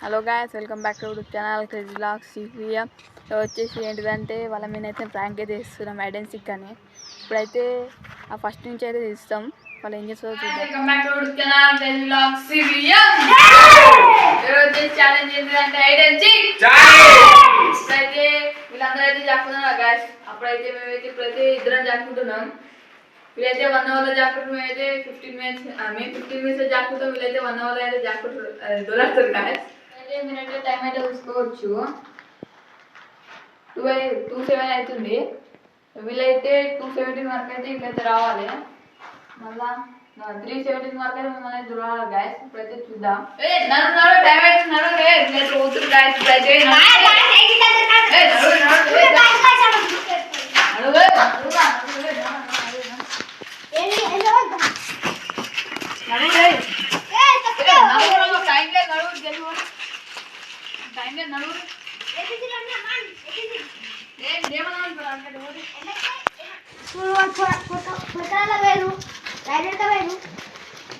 Hello guys, welcome back to channel crazy vlogs Sripriya. వచ్చేసి ఏంటిదంటే వాళ్ళ మీద అయితే ప్రాంక్ అయితే తీస్తున్నాం ఐడెన్సిక్ అని. ఇప్పుడైతే ఆ ఫస్ట్ నుంచి అయితే తీస్తాం. వాళ్ళు ఏం చేస్తారో చూద్దాం. Welcome back to channel crazy vlogs Sripriya. వచ్చేసి ఛాలెంజ్ ఏంటిదంటే ఐడెన్సిక్. ఇప్పుడైతే వీళ్ళందరూ అయితే చెప్పుతున్నారు గాయస్. అప్పుడైతే మేమైతే ఇప్పుడైతే ఇద్దరం చెప్పుకుంటున్నాం. వీళ్ళైతే 1 అవర్లో జాక్కుంటాం, మేమైతే 15 మినిట్స్. మేము 15 మినిట్స్ జాక్కుంటాం, వీళ్ళైతే 1 అవర్లో అయితే జాక్కుంటారు, దొరుకుతారు గాయస్. అయితే మీరైతే టైం అయితే చూసుకోవచ్చు. 2:07 అవుతుంది. వీళ్ళైతే 2:17 వరకు అయితే ఇక్కడైతే రావాలి. మళ్ళా 3:17 వరకు అయితే మిమ్మల్ని అయితే రావాలి గాయస్. ఇప్పుడైతే చూద్దాం. టైం అవుతున్నారు వీళ్ళైతే పోతున్నారు గాయస్. ఇప్పుడైతే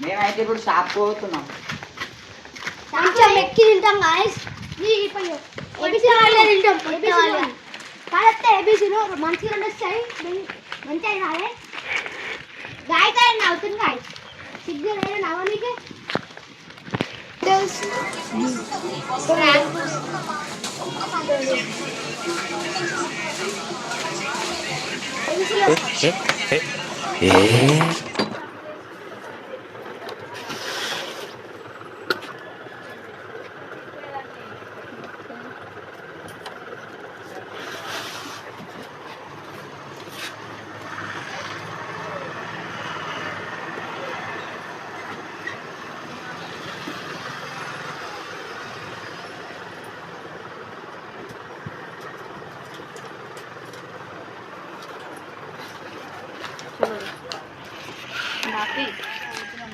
మేమైతే ఇప్పుడు షాప్ పోతున్నాం. ఎక్కి తింటాం గాయస్. కాకపోతే ఏబీసీలో మంచిగా వస్తాయి, మంచిగా రాలే గాయకాయ నవ్వుతుంది గాయస్. సిగ్గు లేదు నవ్వనికి.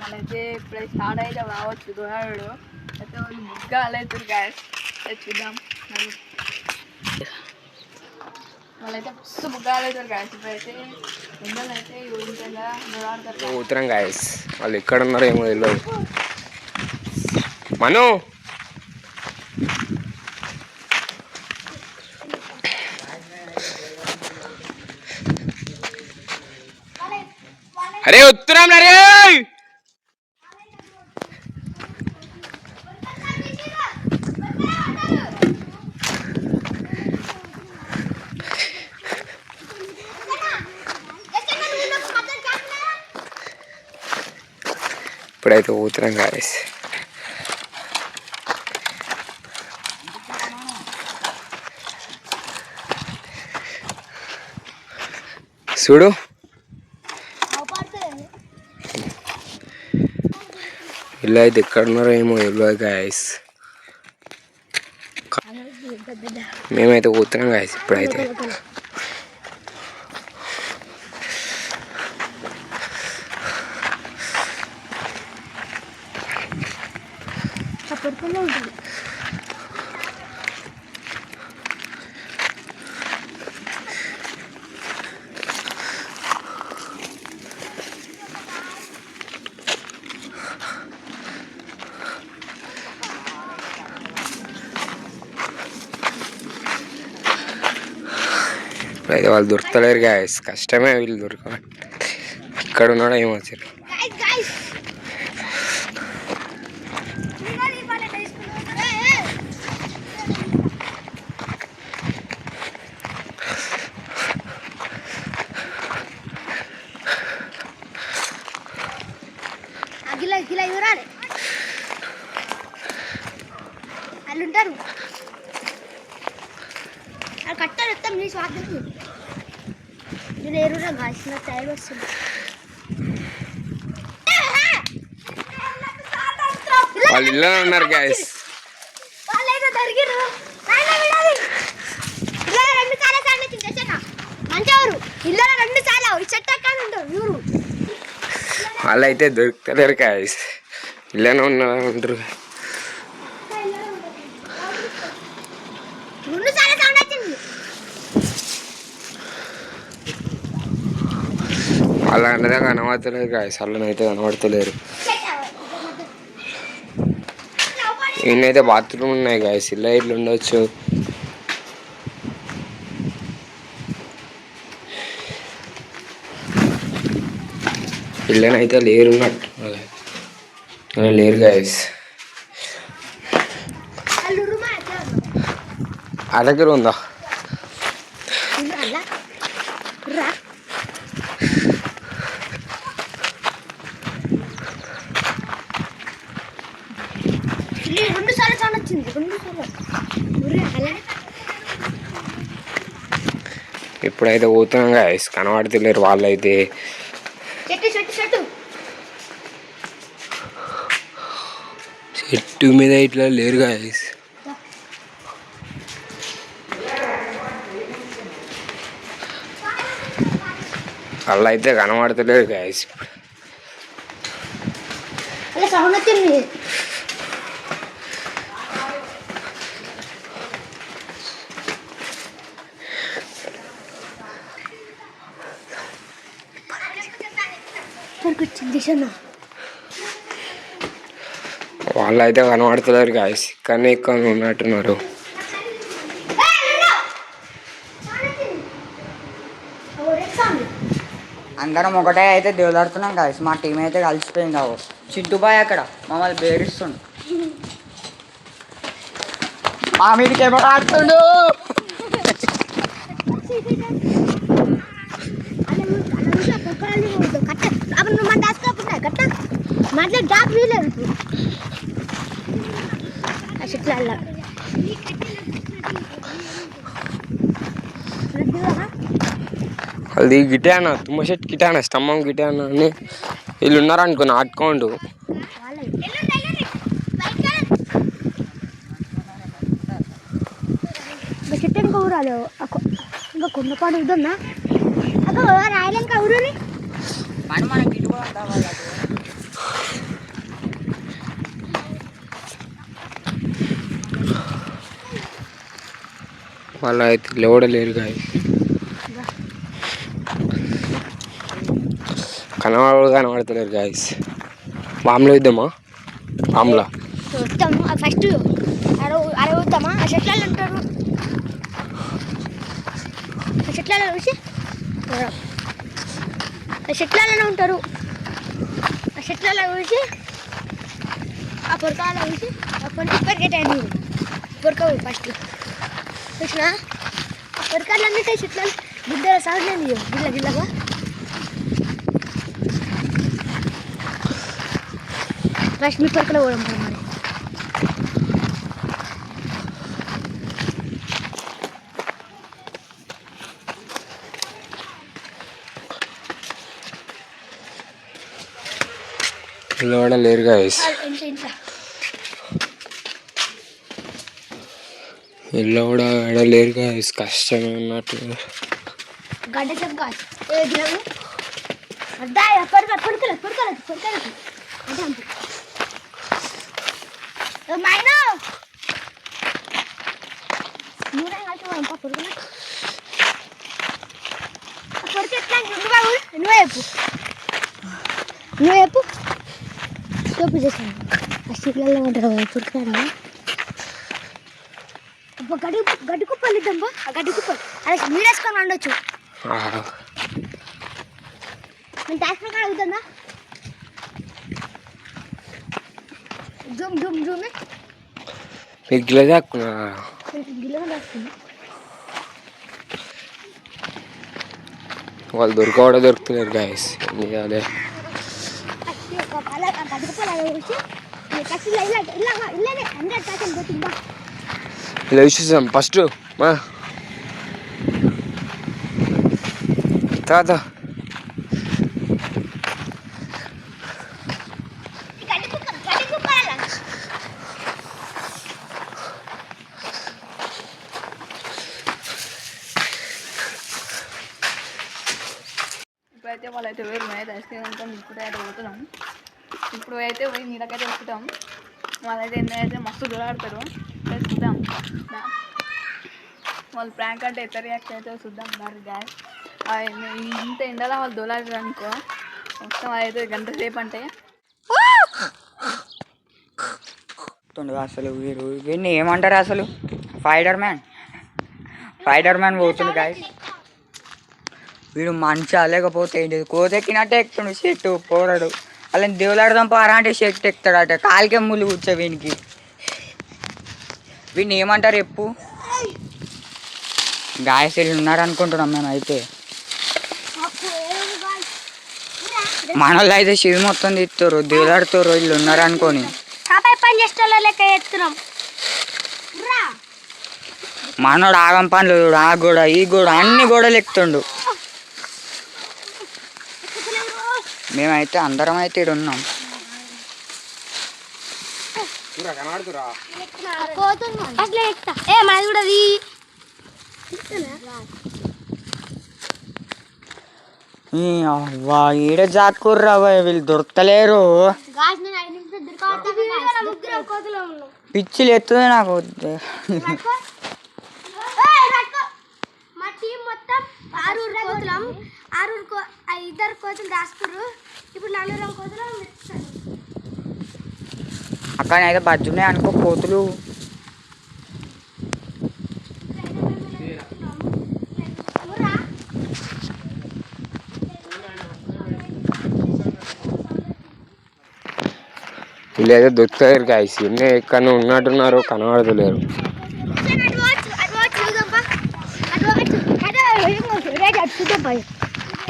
మనైతే ఇప్పుడైతే స్టార్ట్ అయితే రావచ్చు. దొరాడు అయితే వాళ్ళు ముగ్గాలు అవుతారు గ్యాస్. చూద్దాం. వాళ్ళైతే ఫస్ట్ ముగ్గాలు అవుతారు గ్యాస్. ఇప్పుడైతే ఎండలు అయితే ఊరించేలా దొరాడతారు. ఉత్తరం గాయస్ వాళ్ళు ఎక్కడ ఉన్నారో ఏమో తెలియదు. మను అరే ఉత్తరం అరే ఇప్పుడైతే పోతున్నాం గాయస్. చూడు ఇలా అయితే ఎక్కడ ఉన్నారో ఏమో తెలియదు గాయస్. మేమైతే పోతున్నాం గాయస్. ఇప్పుడైతే ఉంటుంది. ఇప్పుడైతే వాళ్ళు దొరుకుతలేరు గాయస్. కష్టమే వీళ్ళు దొరకాలి. ఇక్కడ ఉన్నాడో ఏమో వచ్చారు. గిలా ఇవ్వరాలి వాళ్ళు ఉంటారు. అది కట్టాలి వస్తాం నీ స్వార్థం. నేను ఎరువురా కాసిన టైం వస్తుంది. వాళ్ళు ఇల్లు ఉన్నారు గాయస్. వాళ్ళైతే దొరికిరు. రెండు సార్లు సార్ మంచివారు ఇల్లు 2 సార్లు చెట్టు ఎక్కడ ఉంటారు ఊరు. వాళ్ళు అయితే దొరుకుతలేరు గాయస్. ఇల్లునే ఉంటారు. వాళ్ళ అన్నదే కనబడతలేదు గాయస్. వాళ్ళనైతే కనబడతలేరు. ఈయనైతే బాత్రూమ్ ఉన్నాయి గాయస్, ఇలా ఇట్లా ఉండొచ్చు. పిల్లనైతే లేరున్నట్టు లేరు గాయస్. ఆ దగ్గర ఉందా? రెండు సార్లు చాలా వచ్చింది, 2 సార్లు. ఇప్పుడైతే పోతున్నాం గాయస్, కనబడతలేరు వాళ్ళైతే. చెట్టు మీద ఇట్లా లేరు గాయస్. వాళ్ళైతే కనబడతలేరు గాయస్. సౌండ్ వచ్చింది. వాళ్ళైతే కనబడతలేరు గాయస్, కానీ ఇక్కడ ఉన్నట్టున్నారు. అందరం ఒకటే అయితే దేవులాడుతున్నాం కలిసి. మా టీం అయితే కలిసిపోయింది. అవు చింటుబాయ్ అక్కడ మమ్మల్ని బేరిస్తుండు. మా మీదకి ఏమో ఆడుతుండు. అది గిటే అన్న, తుమ్మ చెట్టు గిటే అన్న, స్తంభం గిటే అన్న అని వీళ్ళు ఉన్నారనుకో నాటుకోండు. చెట్టు ఇంకా ఊరాలి, ఇంకా కొండపాడు ఉందన్నా అక్కడ రాయలేక ఊరుని వాళ్ళు అయితే లేవడలేరు గాయస్. కనబడతలేరు గాయస్. మామూలు ఇద్దామా? మామూలా వస్తాము ఫస్ట్ అరే వద్దామా? ఆ చెట్లలో ఉంటారు, ఆ చెట్లలో చూసి ఆ చెట్లలోనే ఉంటారు. ఆ చెట్లలో చూసి ఆ పొరకాలో చూసి ఆ పొరికి పరిగెట్టాను. పొరక ఫస్ట్ చూసిన ఆ పొరకాలు అన్నింటే చెట్ల గిద్దల సాగులేదు గిల్ల గిల్లగా. ఫస్ట్ మీ పొరకలో పోవడం మరి. లేరు గాయస్. ఇల్లు కూడా లేరు గాయస్, కష్టమే ఉన్నట్టు. గడ్డ చెప్పు కాదు ఏ గిలవు అడ్డా పొరకలేదు పొరకలేదు పొరకలేదు అంటే మైనా నూనె కలిసి పొరకలే పొరక ఎట్లా నువ్వు చెప్పు చూపు చేసాను. ఆ స్టీట్లలో ఉంటారు పొరకరా గడ్డి కుప్పలు ఇద్దాం. ఆ గడ్డి కుప్పలు అదే నీడేసుకొని వండొచ్చు. నేను ట్యాక్టర్ కాడ అవుతుందా? జూమ్ జూమ్ జూమ్ మీరు గిల్ల దాక్కున్నా గిల్లగా వేస్తుంది. వాళ్ళు దొరకవడా దొరుకుతలేరు గాయస్. ఏం చేయాలి? గడ్డి కుప్పలు అలా వచ్చి కసిలో ఇల్లనే 100% పోతుందా? ఇలా చూసేసాం ఫస్ట్ మా తాత ఇప్పుడైతే వాళ్ళైతే వేరు అయితే ఐస్ క్రీమ్ అనుకోని ఇప్పుడే అయితే పోతున్నాం. ఇప్పుడు అయితే పోయి నీళ్ళకైతే వస్తుంటాం. వాళ్ళైతే ఏంటంటే మస్తు దూరాడతారు. చూద్దాం వాళ్ళు ప్రాంక్ అంటే ఎట్లా రియాక్ట్ అయితే చూద్దాం. మరి గ్యాస్ ఇంత ఎండలో వాళ్ళు దూరాడారు అనుకో మొత్తం అయితే గంట సేపు అంటే పోతుండగా అసలు వీడిని ఏమంటారు అసలు? ఫైడర్ మ్యాన్ పోతుండు గాయస్. వీడు మంచిగా లేకపోతే ఏంటి కోతెక్కినట్టే ఎక్కుతుండు చెట్టు పోరాడు. అలా దేవులాడదాం పారా అంటే చెట్టు ఎక్కుతాడట. కాలికే ముళ్ళు కూర్చో వీనికి ఏమంటారు చెప్పు? గాయసీలు ఉన్నారు అనుకుంటున్నాం మేము అయితే. మనోళ్ళు అయితే శివి మొత్తం తీస్తారు దేవులాడుతారు వీళ్ళు ఉన్నారు అనుకొని. పని చేస్తే లెక్క ఎత్తున్నాం. మనోడు ఆగం పనులు ఆ గోడ ఈ గోడ అన్ని గోడలు ఎక్కుతుండు. మేమైతే అందరం అయితే ఇక్కడ ఉన్నాం. మాది కూడా ఈడ జాతకూర్రా వీళ్ళు దొరకలేరు. పిచ్చిలు ఎత్తుంది నాకు. మా టీం మొత్తం 6 కోతులం. 6 2 కోతులు దాచుకుర్రు. ఇప్పుడు 4 కోతులు అక్కడ అయితే బజ్జున్నాయి అనుకో కోతులు. వీళ్ళైతే దొరుకుతారు గాయస్. ఎన్ని ఎక్కడ ఉన్నట్టున్నారు కనబడతలేరు.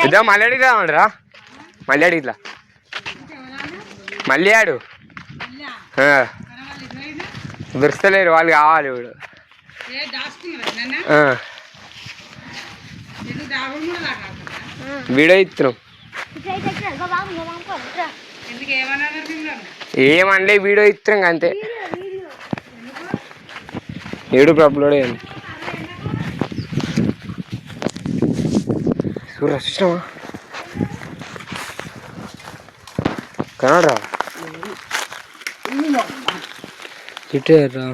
ఇదా మళ్ళీ అడిగిరా మళ్ళీ అడిగిట్లా మళ్ళీ ఆడు దొరుకుతలేరు వాళ్ళు కావాలి. ఇప్పుడు వీడియో ఇస్తున్నాం. ఏమనలే వీడియో ఇస్తున్నాం అంతే. యూట్యూబ్ అప్లోడ్ అయ్యింది. చూసినావా కనరా ఇటేరా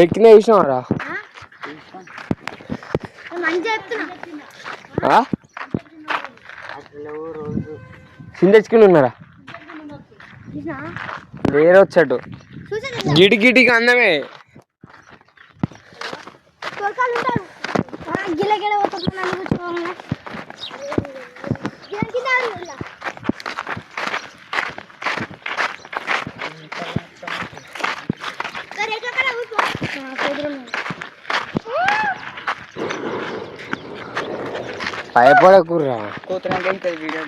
ఎక్కినా చూసినావారా? సిందెచ్చుకుని ఉన్నారా? వేరే వచ్చాడు గిటికి అందమే. భయపడకుర్రా. కోతులంటే వీడియో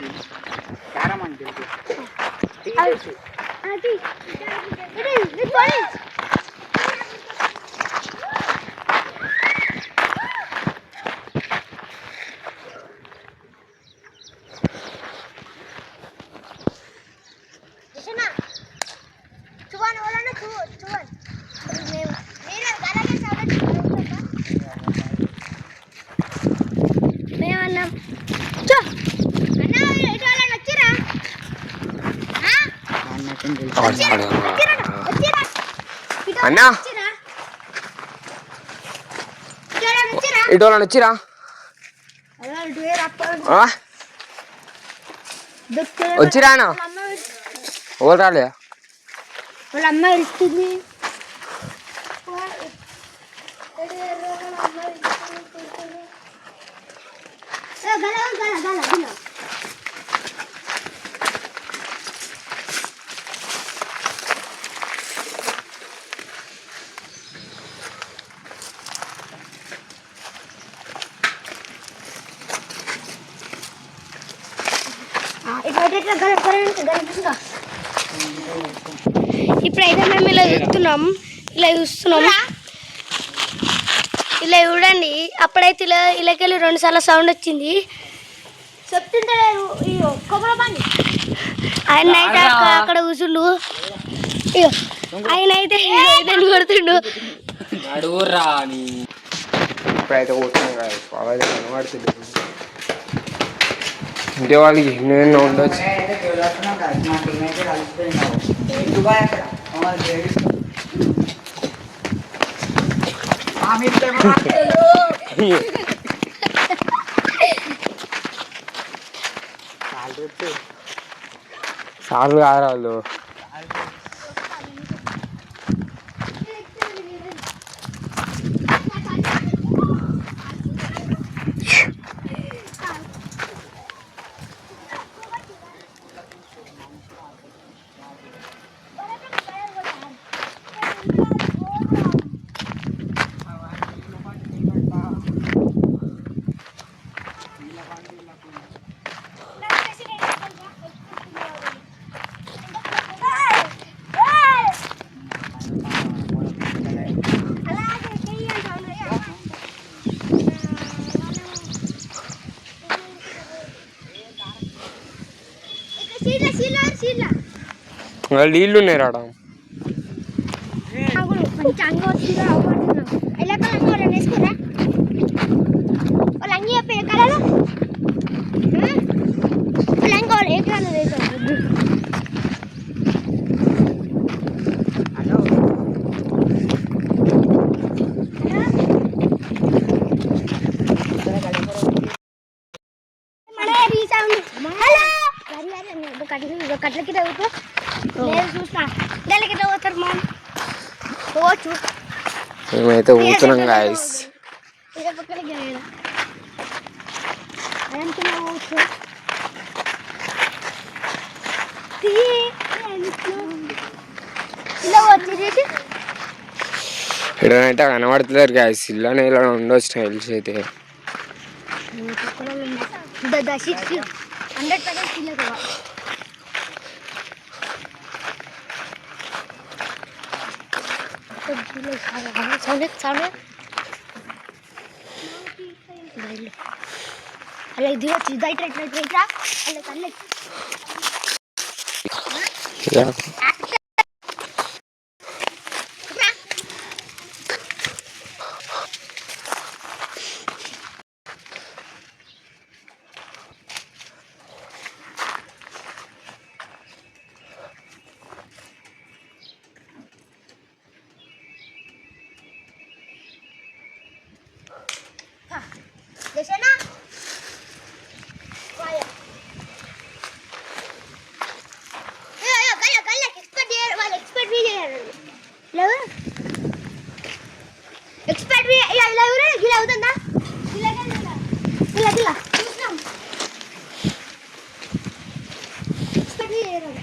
అన్నా ఇటు వాళ్ళని వచ్చిరా? వచ్చిరా అన్న? ఎవరు రాలే? వాళ్ళ అమ్మ ఇస్తుంది. ఇప్పుడైతే మేము ఇలా చూస్తున్నాం. ఇలా చూడండి. అప్పుడైతే ఇలాకెళ్ళి 2 సార్లు సౌండ్ వచ్చింది. చెప్తుంటే ఆయన అయితే అక్కడ కూర్చుండు. ఆయన అయితే కొడుతుండు. ఇప్పుడైతే కనబడుతుంది. ఇంటే వాళ్ళకి ఎన్నెన్నో ఉండొచ్చు. సార్లు కాదు వాళ్ళు. నీళ్ళు ఉన్నాయి రాడ. మంచి అంగ వచ్చిందో అవపడుతున్నాం. ఎలా కలర్ కూడా వేసుకోరా వాళ్ళు అంగి చెప్పే కలర్ వాళ్ళు అంగి వాళ్ళు ఏ కలర్ వేసారు. కట్లకి తగ్గుతూ లేదు చూస్తా నెలకి తగ్గుతారు మా పోవచ్చు. మేమైతే ఊతున్నాం గాయస్. పక్కనకి పోవచ్చు ఇలా వచ్చేసి ఎక్కడనైతే కనబడతలేరు గాయస్. ఇలానే ఇలా ఉండొచ్చు స్టైల్స్ అయితే. 100% అలా ఇది వచ్చి ఇట్లా ఇట్లా ఇట్లా ఇట్లా అలా కళ్ళ Desana. Vaya. Kalla expert dia, wala expert video ya. Lawa. Expert video ya lawa gila utanda. Gila. చూద్దాం. Expert video ya.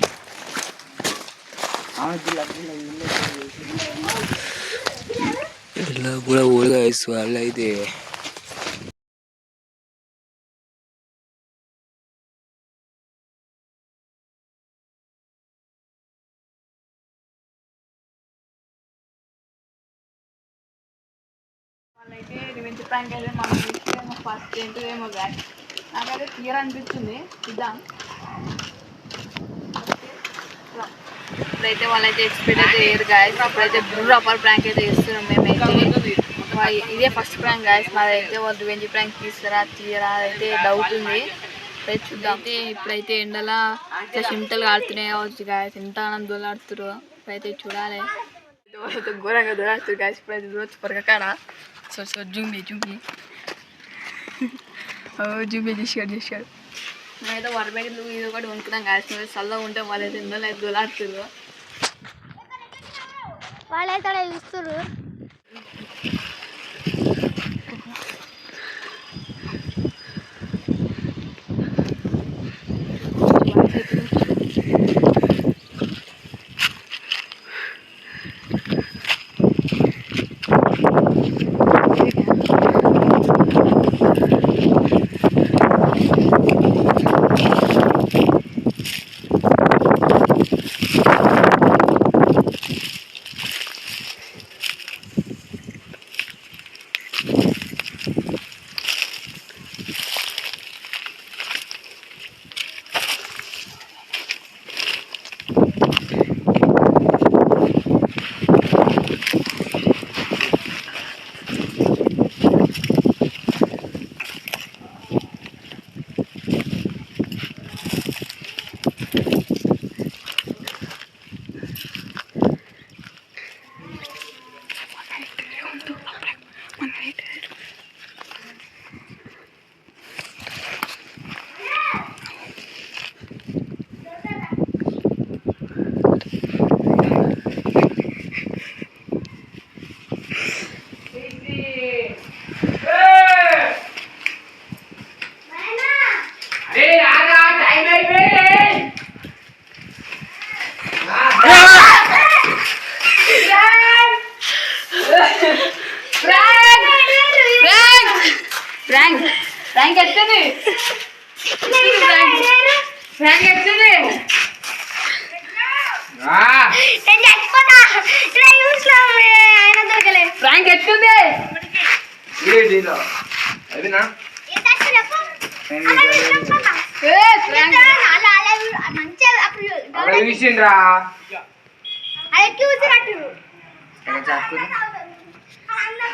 ఇలా కూడా ఊరుగా వేస్తూ వాళ్ళు అయితే. వాళ్ళైతే రివెంజ్ ప్రాంక్ అయితే మనం చూస్తేమో ఫస్ట్ ఏంటిదేమో గాయస్ నాకైతే క్లియర్ అనిపించింది. ఇద్దాం ఇప్పుడైతే వాళ్ళైతే ఎక్స్పెక్ట్ అయితే వేయరు గాయస్. ఇప్పుడైతే బుర్రపాల్ ప్రాంక్ అయితే చేస్తున్నాం మేమైతే. ఇదే ఫస్ట్ ప్రాంక్ గాయస్ మాదైతే. వాళ్ళు రివెంజ్ ప్రాంక్ తీయరా అయితే డౌట్ ఉంది. ఇప్పుడైతే చూద్దాం. అయితే ఇప్పుడైతే ఎండలా ఇట్లా చింతలు ఆడుతున్నాయి కావచ్చు గాయస్. ఎంత ఆనందం దొలాడుతురు. ఇప్పుడైతే చూడాలి. ఘోరంగా దొలాడుతురు గాయస్. ఇప్పుడైతే దూరచ్చు పొరగకాడ. సో జూమి చేసాడు. మేమైతే వరబెడ్లు ఇది ఒకటి వండుకున్నాం గాయస్. చల్లగా ఉంటే వాళ్ళైతే ఎండలో అయితే దొలాడుతురు. వాళ్ళైతే ఇస్తురు. ప్రాంక్ ప్రాంక్ ఎత్తుంది ప్రాంక్ ఎత్తుంది నేను చచ్చిపోతా ఇలా చూసినాం ఆయన దొరకలేదు ప్రాంక్ ఎత్తుంది అదినా చూసిండ్రా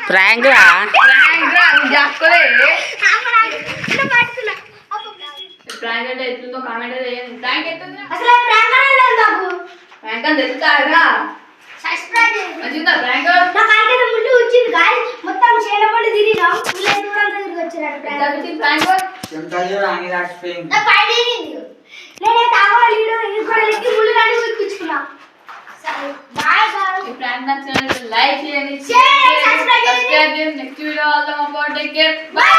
ప్రాంక్ రా ప్రాంక్ అంటే ఎత్తుందో కామెంట్ అయితే చేయండి. ప్రాంక్ ఎత్తుంది అసలు ప్రాంక్ అని తెలుస్తారా మంచిగా ప్రాంక్ ముందు వచ్చింది గాయ మొత్తం చేలపల్లి తిరిగినాం పుల్లే దూరంగా తిరిగి వచ్చాడు ప్రాంక్ నేనైతే ఆగవాలి కూడా లెక్కి ముళ్ళు కానీ చూపించుకున్నా సరే బాయ్ బాయ్ ఈ ప్రాంక్ నచ్చినట్లయితే లైక్ చేయండి Share, షేర్ చేయండి subscribe చేయండి. సబ్స్క్రైబ్ చేయండి నెక్స్ట్ వీడియో వెళ్దాం అబౌట్ టేక్ కేర్ బాయ్